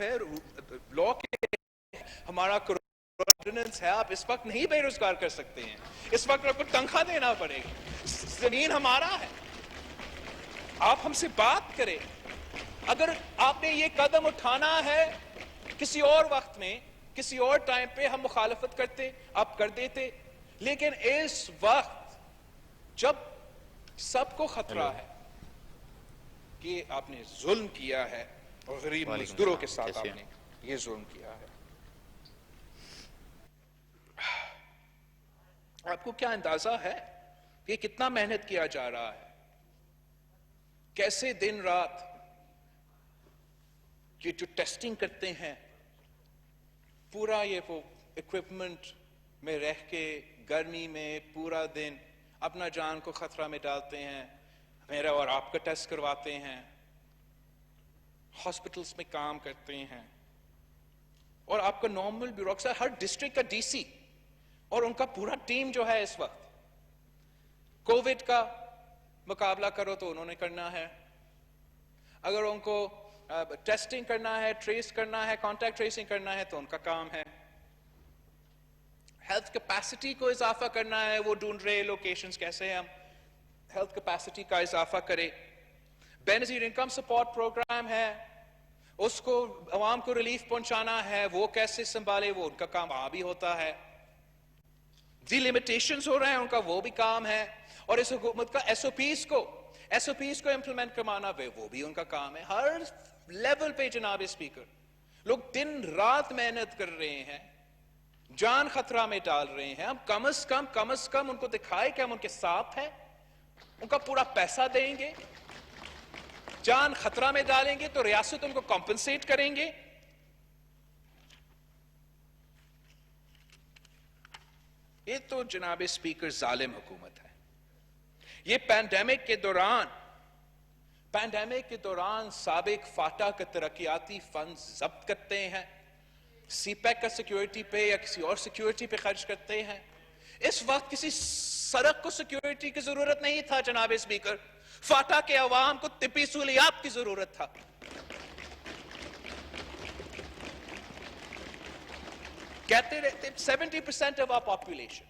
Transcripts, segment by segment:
ہے لا کے ہمارا آرڈیننس ہے، آپ اس وقت نہیں بے روزگار کر سکتے ہیں، اس وقت آپ کو تنخواہ دینا پڑے گی، زمین ہمارا ہے، آپ ہم سے بات کریں۔ اگر آپ نے یہ قدم اٹھانا ہے کسی اور وقت میں، کسی اور ٹائم پہ ہم مخالفت کرتے، آپ کر دیتے، لیکن اس وقت جب سب کو خطرہ ہے کہ آپ نے ظلم کیا ہے اور غریب مزدوروں کے ساتھ آپ نے یہ ظلم کیا ہے، آپ کو کیا اندازہ ہے کہ کتنا محنت کیا جا رہا ہے، کیسے دن رات یہ جو ٹیسٹنگ کرتے ہیں، پورا یہ وہ ایکوپمنٹ میں رہ کے گرمی میں پورا دن اپنا جان کو خطرہ میں ڈالتے ہیں، میرا اور آپ کا ٹیسٹ کرواتے ہیں، ہاسپٹلز میں کام کرتے ہیں، اور آپ کا نارمل بیوروکریسی، ہر ڈسٹرکٹ کا ڈی سی اور ان کا پورا ٹیم جو ہے اس وقت کووڈ کا مقابلہ کرو تو انہوں نے کرنا ہے، اگر ان کو ٹیسٹنگ کرنا ہے، ٹریس کرنا ہے، کانٹیکٹ ٹریسنگ کرنا ہے تو ان کا کام ہے، ہیلتھ کیپیسٹی کو اضافہ کرنا ہے، وہ ڈھونڈ رہے لوکیشنز کیسے ہم ہیلتھ کیپیسٹی کا اضافہ کرے، بینظیر انکم سپورٹ پروگرام ہے، اس کو عوام کو ریلیف پہنچانا ہے، وہ کیسے سنبھالے، وہ ان کا کام وہاں بھی ہوتا ہے، ڈی لیمیٹیشنز ہو رہے ہیں ان کا وہ بھی کام ہے، اور اس حکومت کا ایس او پیز کو امپلیمنٹ کروانا وہ بھی ان کا کام ہے، ہر لیول پہ جناب اسپیکر لوگ دن رات محنت کر رہے ہیں، جان خطرہ میں ڈال رہے ہیں، ہم کم از کم ان کو دکھائے کہ ہم ان کے ساتھ ہیں، ان کا پورا پیسہ دیں گے، جان خطرہ میں ڈالیں گے تو ریاست ان کو کمپنسیٹ کریں گے۔ یہ تو جناب اسپیکر ظالم حکومت ہے۔ یہ پینڈیمک کے دوران سابق فاٹا کا ترقیاتی فنڈ ضبط کرتے ہیں، سی پیک کا سیکیورٹی پہ یا کسی اور سیکیورٹی پہ خرچ کرتے ہیں، اس وقت کسی سڑک کو سیکیورٹی کی ضرورت نہیں تھا جناب اسپیکر، فاٹا کے عوام کو طبی سہولیات کی ضرورت تھا۔ کہتے رہتے 70% آف آور پاپولیشن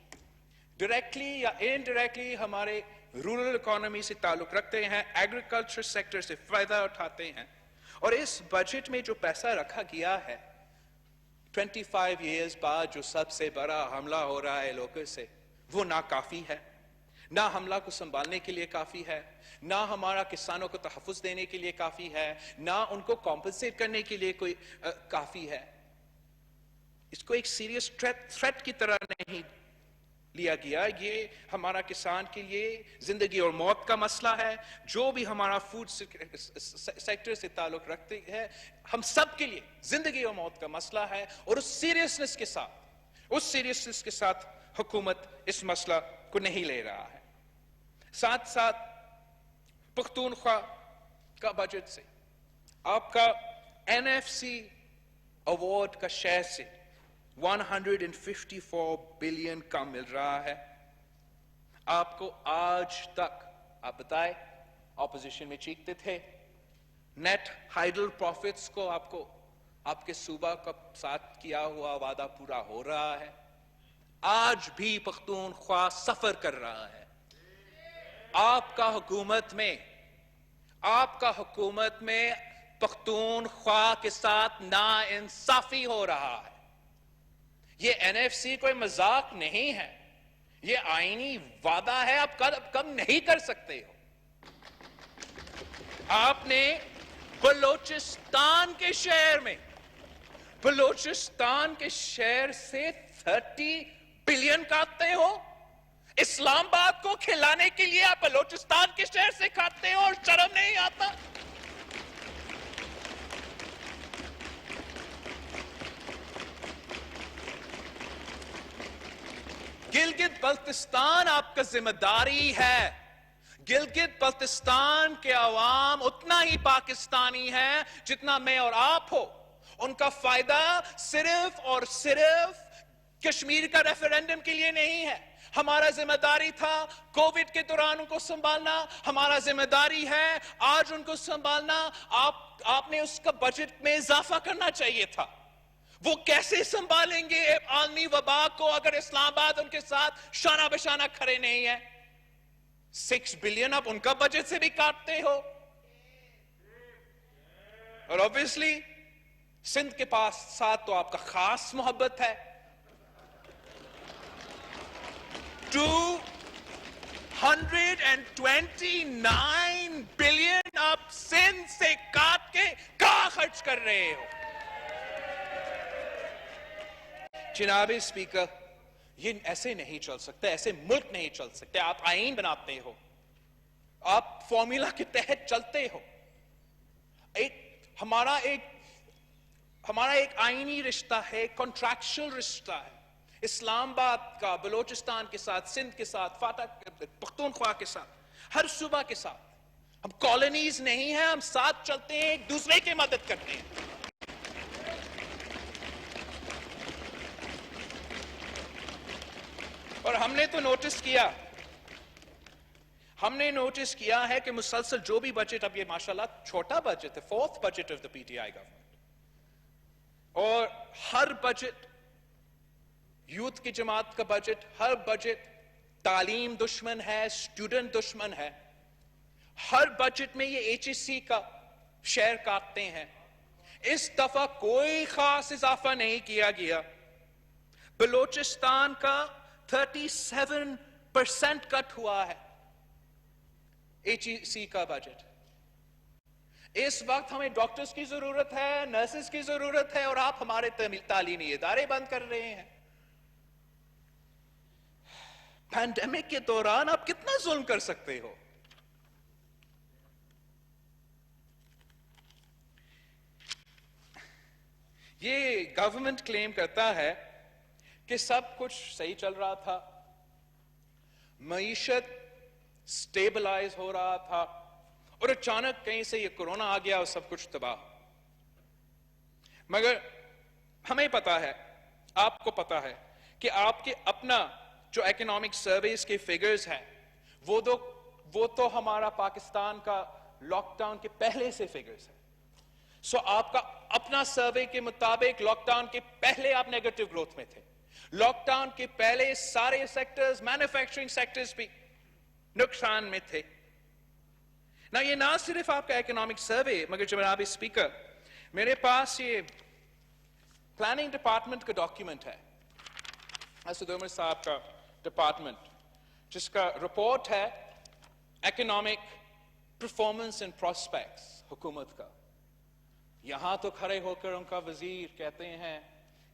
ڈائریکٹلی یا انڈائریکٹلی ہمارے رورل اکانومی سے تعلق رکھتے ہیں، ایگریکلچر سیکٹر سے فائدہ اٹھاتے ہیں، اور اس بجٹ میں جو پیسہ رکھا گیا ہے 25 ایئرز بعد جو سب سے بڑا حملہ ہو رہا ہے لوگوں سے، وہ ناکافی ہے، نہ حملہ کو سنبھالنے کے لیے کافی ہے، نہ ہمارا کسانوں کو تحفظ دینے کے لیے کافی ہے، نہ ان کو کمپنسیٹ کرنے کے لیے کوئی کافی ہے، اس کو ایک سیریس تھریٹ کی طرح نہیں لیا گیا۔ یہ ہمارا کسان کے لیے زندگی اور موت کا مسئلہ ہے، جو بھی ہمارا فوڈ سیکٹر سے تعلق رکھتے ہیں، ہم سب کے لیے زندگی اور موت کا مسئلہ ہے، اور اس سیریسنس کے ساتھ حکومت اس مسئلہ کو نہیں لے رہا ہے۔ ساتھ ساتھ پختونخوا کا بجٹ سے آپ کا NFC ایوارڈ کا شیئر سے 154 بلین کم مل رہا ہے۔ آپ کو آج تک، آپ بتائیں، اپوزیشن میں چیختے تھے، نیٹ ہائیڈل پروفٹس کو آپ کے صوبہ کا ساتھ کیا ہوا وعدہ پورا ہو رہا ہے؟ آج بھی پختونخوا سفر کر رہا ہے۔ آپ کا حکومت میں پختونخوا کے ساتھ ناانصافی ہو رہا ہے۔ یہ NFC کوئی مذاق نہیں ہے، یہ آئینی وعدہ ہے، آپ کم نہیں کر سکتے ہو۔ آپ نے بلوچستان کے شہر سے 30 بلین کاٹتے ہو، اسلام آباد کو کھلانے کے لیے آپ بلوچستان کے شہر سے کھاتے ہو اور شرم نہیں آتا؟ گلگت بلتستان آپ کا ذمہ داری ہے۔ گلگت بلتستان کے عوام اتنا ہی پاکستانی ہے جتنا میں اور آپ ہو۔ ان کا فائدہ صرف اور صرف کشمیر کا ریفرینڈم کے لیے نہیں ہے، ہمارا ذمہ داری تھا کووڈ کے دوران ان کو سنبھالنا، ہمارا ذمہ داری ہے آج ان کو سنبھالنا۔ آپ نے اس کا بجٹ میں اضافہ کرنا چاہیے تھا۔ وہ کیسے سنبھالیں گے عالمی وبا کو اگر اسلام آباد ان کے ساتھ شانہ بشانہ کھڑے نہیں ہیں؟ 6 بلین آپ ان کا بجٹ سے بھی کاٹتے ہو، اور obviously سندھ کے پاس ساتھ تو آپ کا خاص محبت ہے۔ 229 بلین آپ سندھ سے کاٹ کے کہاں خرچ کر رہے ہو؟ جناب اسپیکر، یہ ایسے نہیں چل سکتا، ایسے ملک نہیں چل سکتے۔ آپ آئین بناتے ہو، آپ فارمولا کے تحت چلتے ہو۔ ہمارا ایک آئینی رشتہ ہے، کنٹریکچل رشتہ ہے، اسلام آباد کا بلوچستان کے ساتھ، سندھ کے ساتھ، پختونخوا کے ساتھ، ہر صوبہ کے ساتھ۔ ہم کالونیز نہیں ہیں، ہم ساتھ چلتے ہیں، ایک دوسرے کی مدد کرتے ہیں۔ اور ہم نے تو نوٹس کیا ہے کہ مسلسل جو بھی بجٹ، اب یہ ماشاءاللہ چھوٹا بجٹ ہے، 4th budget of the P T I government, اور ہر بجٹ، یوتھ کی جماعت کا بجٹ، ہر بجٹ تعلیم دشمن ہے، اسٹوڈنٹ دشمن ہے۔ ہر بجٹ میں یہ ایچ ایس سی کا شیئر کاٹتے ہیں۔ اس دفعہ کوئی خاص اضافہ نہیں کیا گیا۔ بلوچستان کا 37% کٹ ہوا ہے ایچ ای سی کا بجٹ۔ اس وقت ہمیں ڈاکٹرز کی ضرورت ہے، نرسز کی ضرورت ہے، اور آپ ہمارے تعلیمی ادارے بند کر رہے ہیں۔ پینڈیمک کے دوران آپ کتنا ظلم کر سکتے ہو؟ یہ گورنمنٹ کلیم کرتا ہے کہ سب کچھ صحیح چل رہا تھا، معیشت سٹیبلائز ہو رہا تھا، اور اچانک کہیں سے یہ کورونا آ گیا اور سب کچھ تباہ۔ مگر ہمیں پتا ہے، آپ کو پتا ہے کہ آپ کے اپنا جو اکنامک سرویز کے فگرز ہیں وہ تو ہمارا پاکستان کا لاک ڈاؤن کے پہلے سے فگرز ہیں۔ سو آپ کا اپنا سروے کے مطابق لاک ڈاؤن کے پہلے آپ نیگیٹو گروتھ میں تھے۔ لاک ڈاؤن کے پہلے سارے سیکٹرز، مینوفیکچرنگ سیکٹرز بھی نقصان میں تھے۔ یہ نہ صرف آپ کا اکنامک سروے، مگر جناب اسپیکر، میرے پاس یہ پلاننگ ڈپارٹمنٹ کا ڈاکیومنٹ ہے، اسد عمر صاحب کا ڈپارٹمنٹ، جس کا رپورٹ ہے اکنامک پرفارمنس اینڈ پراسپیکٹس حکومت کا۔ یہاں تو کھڑے ہو کر ان کا وزیر کہتے ہیں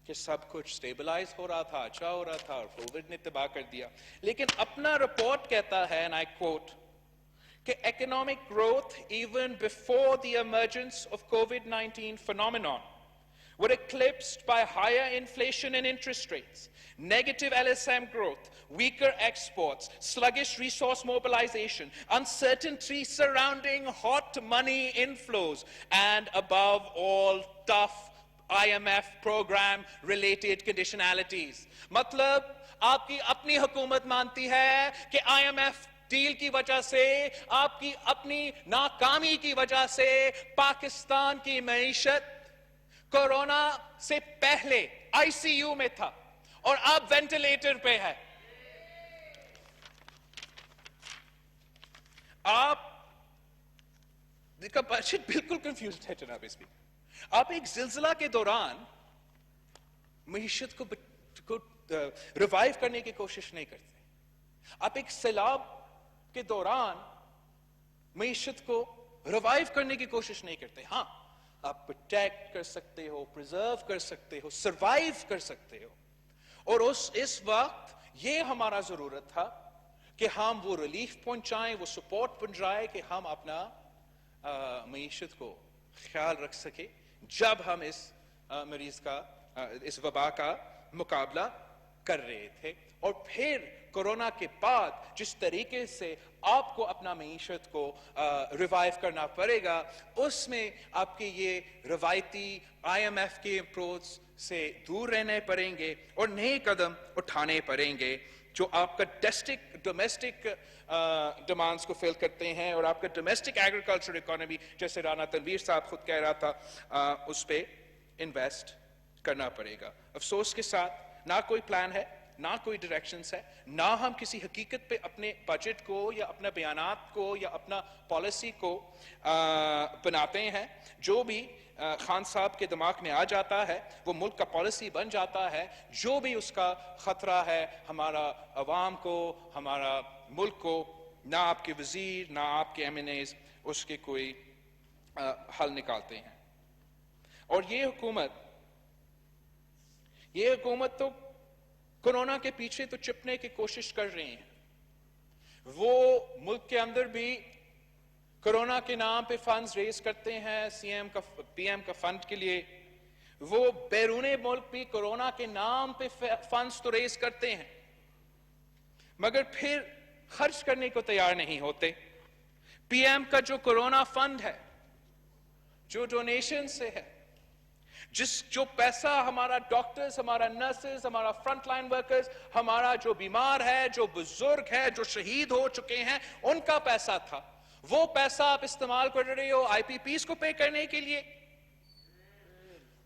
کہ سب کچھ سٹیبلائز ہو رہا تھا، اچھا ہو رہا تھا، اور کووڈ نے تباہ کر دیا۔ لیکن اپنا رپورٹ کہتا ہے، and I quote, کہ economic growth even before the emergence of COVID-19 phenomenon were eclipsed by higher inflation and interest rates, negative LSM growth, weaker exports, sluggish resource mobilization, uncertainty surrounding hot money inflows, and above all, tough IMF program related conditionalities۔ مطلب آپ کی اپنی حکومت مانتی ہے کہ IMF deal کی وجہ سے، آپ کی اپنی ناکامی کی وجہ سے پاکستان کی معیشت کورونا سے پہلے آئی سی یو میں تھا اور اب وینٹیلیٹر پہ ہے۔ آپ کا بجٹ بالکل کنفیوزڈ ہے جناب اسپیکر۔ آپ ایک زلزلہ کے دوران معیشت کو ریوائیو کرنے کی کوشش نہیں کرتے، آپ ایک سیلاب کے دوران معیشت کو ریوائیو کرنے کی کوشش نہیں کرتے۔ ہاں، آپ پروٹیکٹ کر سکتے ہو، پریزرو کر سکتے ہو، سروائیو کر سکتے ہو، اور اس وقت یہ ہمارا ضرورت تھا کہ ہم وہ ریلیف پہنچائیں، وہ سپورٹ پہنچائیں کہ ہم اپنا معیشت کو خیال رکھ سکے جب ہم اس مریض کا، اس وبا کا مقابلہ کر رہے تھے۔ اور پھر کورونا کے بعد جس طریقے سے آپ کو اپنا معیشت کو ریوائیو کرنا پڑے گا، اس میں آپ کے یہ روایتی IMF کے اپروچ سے دور رہنے پڑیں گے اور نئے قدم اٹھانے پڑیں گے جو آپ کا ڈومیسٹک ڈیمانڈز کو فل کرتے ہیں اور آپ کا ڈومیسٹک ایگریکلچر اکانومی، جیسے رانا تنویر صاحب خود کہہ رہا تھا، اس پہ انویسٹ کرنا پڑے گا۔ افسوس کے ساتھ نہ کوئی پلان ہے، نہ کوئی ڈائریکشنز ہے، نہ ہم کسی حقیقت پہ اپنے بجٹ کو یا اپنا بیانات کو یا اپنا پالیسی کو بناتے ہیں۔ جو بھی خان صاحب کے دماغ میں آ جاتا ہے وہ ملک کا پالیسی بن جاتا ہے، جو بھی اس کا خطرہ ہے ہمارا عوام کو، ہمارا ملک کو، نہ آپ کے وزیر نہ آپ کے MNAs اس کے کوئی حل نکالتے ہیں۔ اور یہ حکومت تو کورونا کے پیچھے تو چھپنے کی کوشش کر رہی ہیں۔ وہ ملک کے اندر بھی کورونا کے نام پہ فنڈز ریز کرتے ہیں، پی ایم کا فنڈ کے لیے۔ وہ بیرون ملک بھی کورونا کے نام پہ فنڈز تو ریز کرتے ہیں، مگر پھر خرچ کرنے کو تیار نہیں ہوتے۔ پی ایم کا جو کورونا فنڈ ہے، جو ڈونیشن سے ہے، جو پیسہ ہمارا ڈاکٹرز، ہمارا نرسز، ہمارا فرنٹ لائن ورکرز، ہمارا جو بیمار ہے، جو بزرگ ہے، جو شہید ہو چکے ہیں، ان کا پیسہ تھا، وہ پیسہ آپ استعمال کر رہے ہو IPPs کو پے کرنے کے لیے۔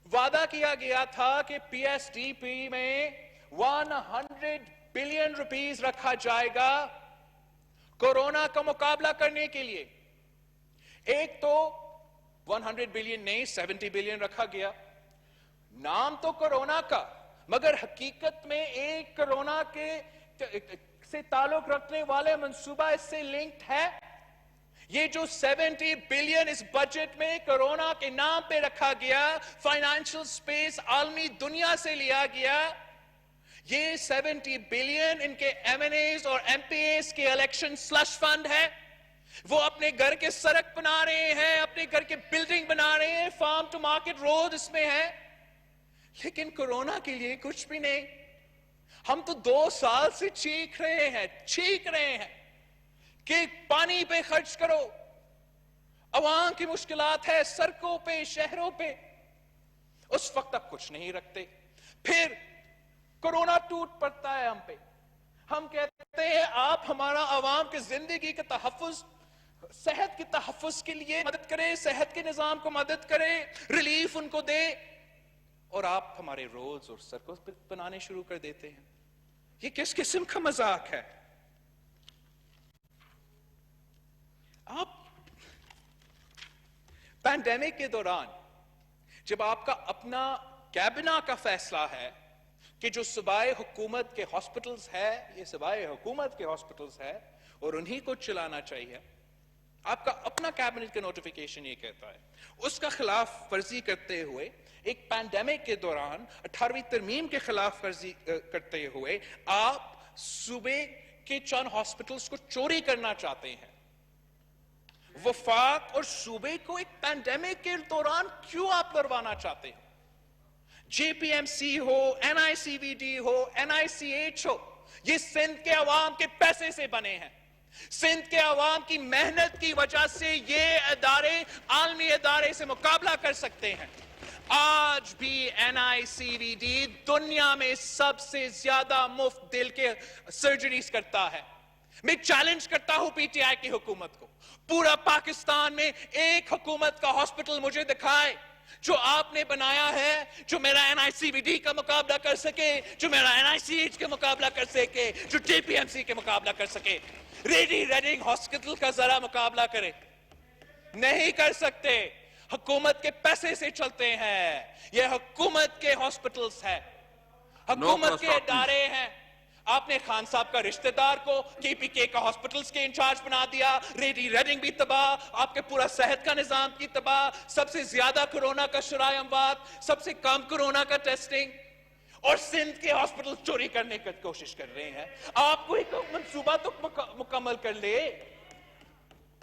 وعدہ کیا گیا تھا کہ PSDP میں 100 بلین روپیز رکھا جائے گا کورونا کا مقابلہ کرنے کے لیے۔ ایک تو 100 بلین نہیں 70 بلین رکھا گیا، نام تو کورونا کا، مگر حقیقت میں ایک کورونا کے سے تعلق رکھنے والے منصوبہ اس سے لنکڈ ہے۔ یہ جو 70 بلین اس بجٹ میں کورونا کے نام پہ رکھا گیا، فائنانشل سپیس عالمی دنیا سے لیا گیا، یہ 70 بلین ان کے MNAs اور MPAs کے الیکشن سلش فنڈ ہے۔ وہ اپنے گھر کے سڑک بنا رہے ہیں، اپنے گھر کے بلڈنگ بنا رہے ہیں، فارم ٹو مارکیٹ روڈ اس میں ہے، لیکن کورونا کے لیے کچھ بھی نہیں۔ ہم تو 2 سال سے چیخ رہے ہیں کہ پانی پہ خرچ کرو، عوام کی مشکلات ہے سڑکوں پہ، شہروں پہ، اس وقت تک کچھ نہیں رکھتے۔ پھر کورونا ٹوٹ پڑتا ہے ہم پہ، ہم کہتے ہیں آپ ہمارا عوام کی زندگی کا تحفظ، صحت کے تحفظ کے لیے مدد کریں، صحت کے نظام کو مدد کریں، ریلیف ان کو دیں، اور آپ ہمارے روڈز اور سڑکوں پہ بنانے شروع کر دیتے ہیں۔ یہ کس قسم کا مذاق ہے؟ آپ پینڈیمک کے دوران جب آپ کا اپنا کابینہ کا فیصلہ ہے کہ جو صوبائی حکومت کے ہاسپٹلز ہے، یہ صوبائی حکومت کے ہاسپٹلز ہے اور انہی کو چلانا چاہیے، آپ کا اپنا کابینٹ کا نوٹیفیکیشن یہ کہتا ہے، اس کا خلاف ورزی کرتے ہوئے ایک پینڈیمک کے دوران 18ویں ترمیم کے خلاف ورزی کرتے ہوئے آپ صوبے کے چند ہاسپٹلز کو چوری کرنا چاہتے ہیں۔ وفاق اور صوبے کو ایک پینڈیمک کے دوران کیوں آپ لڑوانا چاہتے ہیں؟ JPMC ہو، NICVD ہو، NICH ہو، یہ سندھ کے عوام کے پیسے سے بنے ہیں۔ سندھ کے عوام کی محنت کی وجہ سے یہ ادارے عالمی ادارے سے مقابلہ کر سکتے ہیں۔ آج بھی NICVD دنیا میں سب سے زیادہ مفت دل کے سرجریز کرتا ہے۔ میں چیلنج کرتا ہوں PTI کی حکومت کو، پورا پاکستان میں ایک حکومت کا ہاسپٹل مجھے دکھائے جو آپ نے بنایا ہے، جو میرا NICVD کا مقابلہ کر سکے، جو میرا NICH کا مقابلہ کر سکے، جو JPMC کے مقابلہ کر سکے۔ ریڈنگ ہاسپٹل کا ذرا مقابلہ کرے، نہیں کر سکتے۔ حکومت کے پیسے سے چلتے ہیں، یہ حکومت کے ہاسپٹلز ہیں، حکومت کے ادارے ہیں۔ آپ نے خان صاحب کا رشتہ دار کو KPK کا ہاسپٹلز کے انچارج بنا دیا، ریڈنگ بھی تباہ، آپ کے پورا صحت کا نظام کی تباہ، سب سے زیادہ کورونا کا شرح اموات، سب سے کم کورونا کا ٹیسٹنگ، اور سندھ کے ہاسپٹل چوری کرنے کی کوشش کر رہے ہیں۔ آپ کو ایک منصوبہ تو مکمل کر لے۔